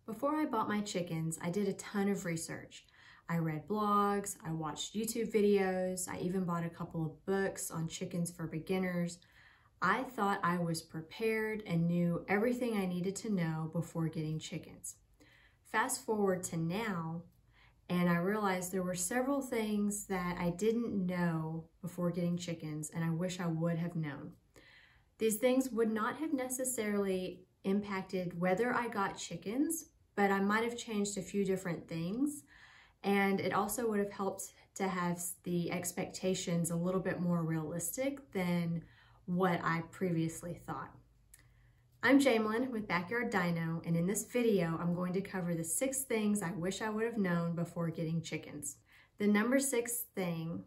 Before I bought my chickens, I did a ton of research. I read blogs, I watched YouTube videos, I even bought a couple of books on chickens for beginners. I thought I was prepared and knew everything I needed to know before getting chickens. Fast forward to now, and I realized there were several things that I didn't know before getting chickens, and I wish I would have known. These things would not have necessarily impacted whether I got chickens, but I might have changed a few different things, and it also would have helped to have the expectations a little bit more realistic than what I previously thought. I'm Jamelyn with Backyard Dino, and in this video, I'm going to cover the 6 things I wish I would have known before getting chickens. The number 6 thing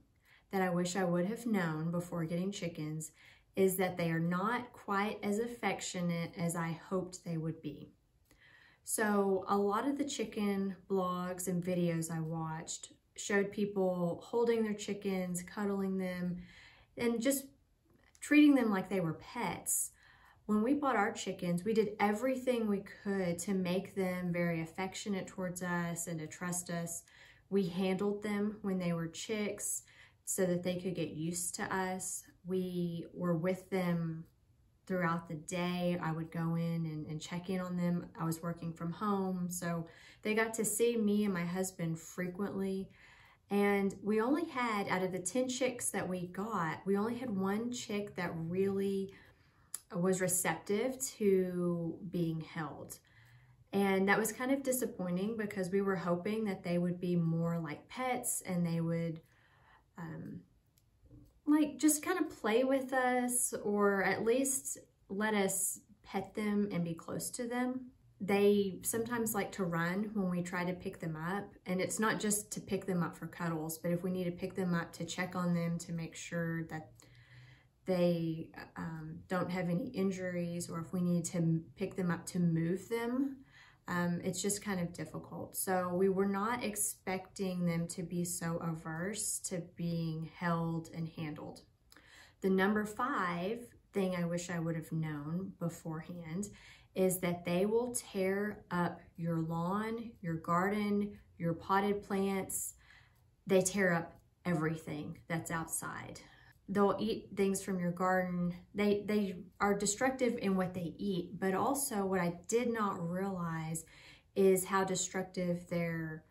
that I wish I would have known before getting chickens is that they are not quite as affectionate as I hoped they would be. So a lot of the chicken blogs and videos I watched showed people holding their chickens, cuddling them, and just treating them like they were pets. When we bought our chickens, we did everything we could to make them very affectionate towards us and to trust us. We handled them when they were chicks so that they could get used to us. We were with them throughout the day. I would go in and check in on them. I was working from home, so they got to see me and my husband frequently. And we only had, out of the 10 chicks that we got, we only had 1 chick that really was receptive to being held. And that was kind of disappointing because we were hoping that they would be more like pets and they would like just kind of play with us, or at least let us pet them and be close to them. They sometimes like to run when we try to pick them up, and it's not just to pick them up for cuddles, but if we need to pick them up to check on them to make sure that they don't have any injuries, or if we need to pick them up to move them, it's just kind of difficult. So we were not expecting them to be so averse to being held and handled. The number 5 thing I wish I would have known beforehand is that they will tear up your lawn, your garden, your potted plants. They tear up everything that's outside. They'll eat things from your garden. They are destructive in what they eat, but also what I did not realize is how destructive their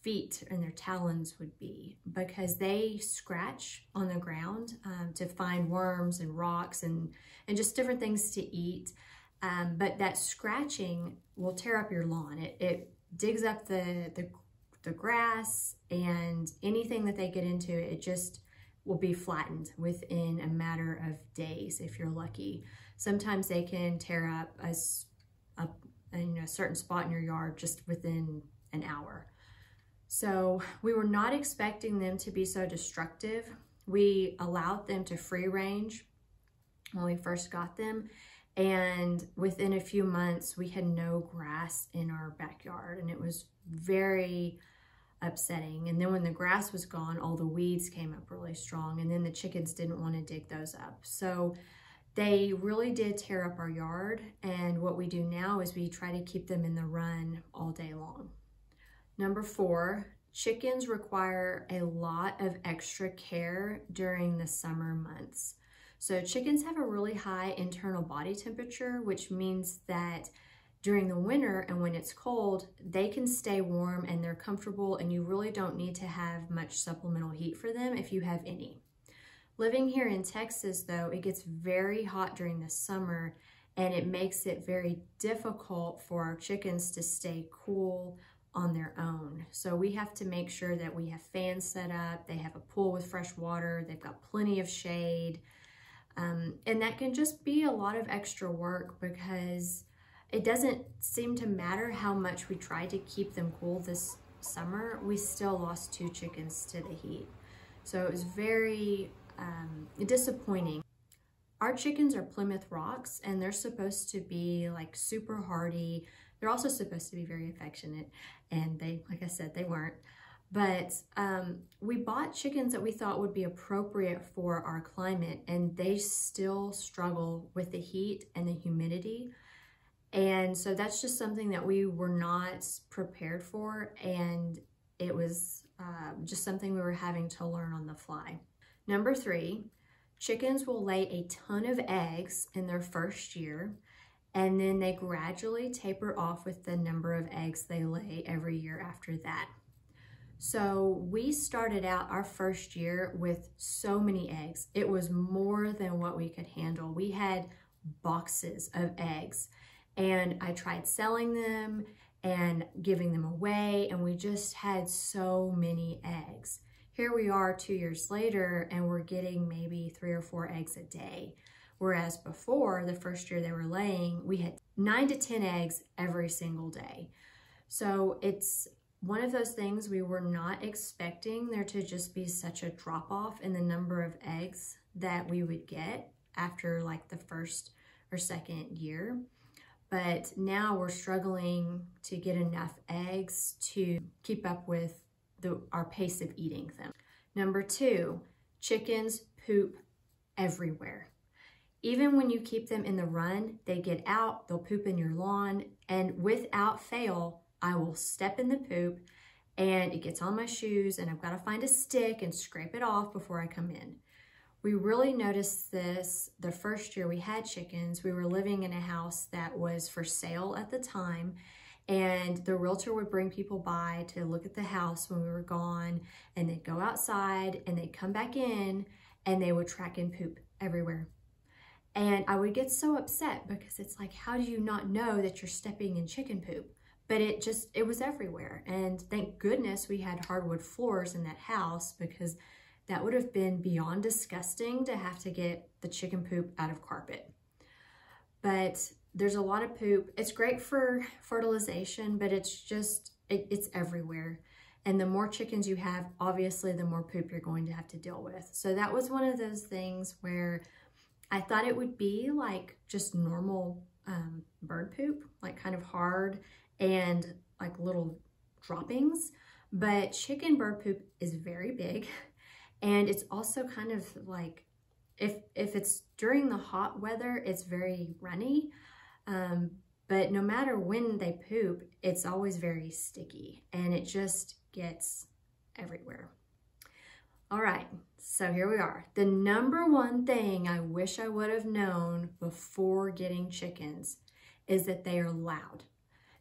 feet and their talons would be, because they scratch on the ground to find worms and rocks and just different things to eat. But that scratching will tear up your lawn. It digs up the grass, and anything that they get into, it just will be flattened within a matter of days if you're lucky. Sometimes they can tear up a certain spot in your yard just within an hour. So we were not expecting them to be so destructive. We allowed them to free range when we first got them, and within a few months we had no grass in our backyard, and it was very upsetting. And then when the grass was gone, all the weeds came up really strong, and then the chickens didn't want to dig those up. So they really did tear up our yard, and what we do now is we try to keep them in the run all day long. Number 4, chickens require a lot of extra care during the summer months. So chickens have a really high internal body temperature, which means that during the winter and when it's cold, they can stay warm and they're comfortable, and you really don't need to have much supplemental heat for them if you have any. Living here in Texas, though, it gets very hot during the summer, and it makes it very difficult for our chickens to stay cool on their own. So we have to make sure that we have fans set up, they have a pool with fresh water, they've got plenty of shade, and that can just be a lot of extra work, because it doesn't seem to matter how much we tried to keep them cool this summer, we still lost 2 chickens to the heat. So it was very disappointing. Our chickens are Plymouth Rocks, and they're supposed to be like super hardy. They're also supposed to be very affectionate, and they, like I said, they weren't. But we bought chickens that we thought would be appropriate for our climate, and they still struggle with the heat and the humidity. And so that's just something that we were not prepared for, and it was just something we were having to learn on the fly. Number 3, chickens will lay a ton of eggs in their first year, and then they gradually taper off with the number of eggs they lay every year after that. So we started out our first year with so many eggs. It was more than what we could handle. We had boxes of eggs, and I tried selling them and giving them away, and we just had so many eggs. Here we are 2 years later, and we're getting maybe 3 or 4 eggs a day. Whereas before, the first year they were laying, we had 9 to 10 eggs every single day. So it's one of those things we were not expecting there to just be such a drop off in the number of eggs that we would get after like the first or second year. But now we're struggling to get enough eggs to keep up with our pace of eating them. Number 2, chickens poop everywhere. Even when you keep them in the run, they get out, they'll poop in your lawn, and without fail, I will step in the poop and it gets on my shoes and I've got to find a stick and scrape it off before I come in. We really noticed this the first year we had chickens. We were living in a house that was for sale at the time, and the realtor would bring people by to look at the house when we were gone, and they'd go outside and they'd come back in and they would track and poop everywhere. And I would get so upset because it's like, how do you not know that you're stepping in chicken poop? But it was everywhere. And thank goodness we had hardwood floors in that house, because that would have been beyond disgusting to have to get the chicken poop out of carpet. But there's a lot of poop. It's great for fertilization, but it's everywhere. And the more chickens you have, obviously, the more poop you're going to have to deal with. So that was one of those things where I thought it would be like just normal bird poop, like kind of hard and like little droppings. But chicken bird poop is very big. And it's also kind of like, if it's during the hot weather, it's very runny. But no matter when they poop, it's always very sticky and it just gets everywhere. All right, so here we are. The number one thing I wish I would have known before getting chickens is that they are loud.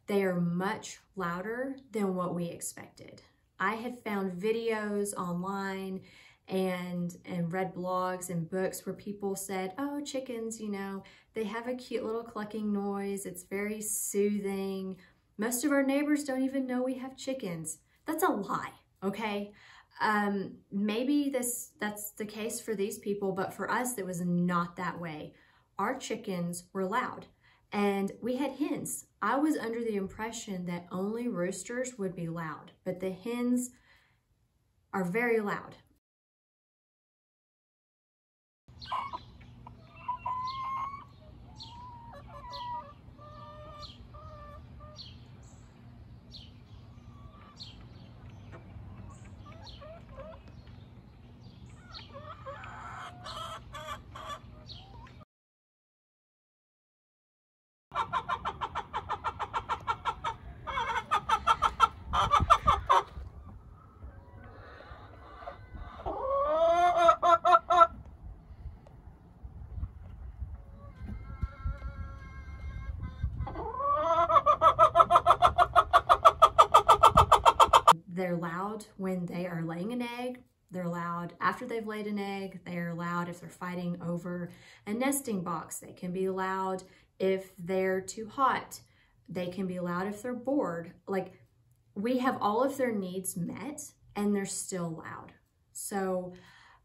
They are much louder than what we expected. I had found videos online and read blogs and books where people said, oh, chickens, you know, they have a cute little clucking noise. It's very soothing. Most of our neighbors don't even know we have chickens. That's a lie, okay? Maybe that's the case for these people, but for us, it was not that way. Our chickens were loud and we had hens. I was under the impression that only roosters would be loud, but the hens are very loud. They're loud when they are laying an egg. They're loud after they've laid an egg. They're loud if they're fighting over a nesting box. They can be loud if they're too hot. They can be loud if they're bored. Like, we have all of their needs met and they're still loud. So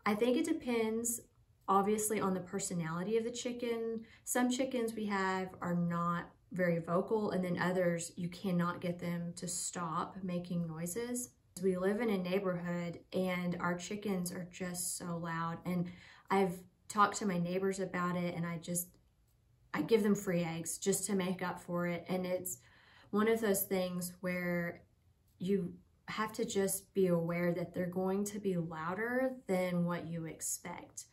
I think it depends obviously on the personality of the chicken. Some chickens we have are not very vocal, and then others you cannot get them to stop making noises. We live in a neighborhood and our chickens are just so loud, and I've talked to my neighbors about it, and I give them free eggs just to make up for it. And it's one of those things where you have to just be aware that they're going to be louder than what you expect,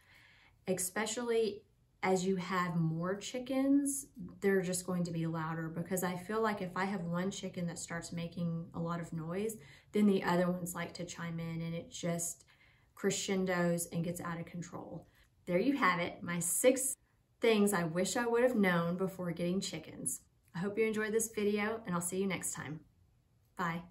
especially as you have more chickens, they're just going to be louder, because I feel like if I have one chicken that starts making a lot of noise, then the other ones like to chime in, and it just crescendos and gets out of control. There you have it, my 6 things I wish I would have known before getting chickens. I hope you enjoyed this video, and I'll see you next time. Bye.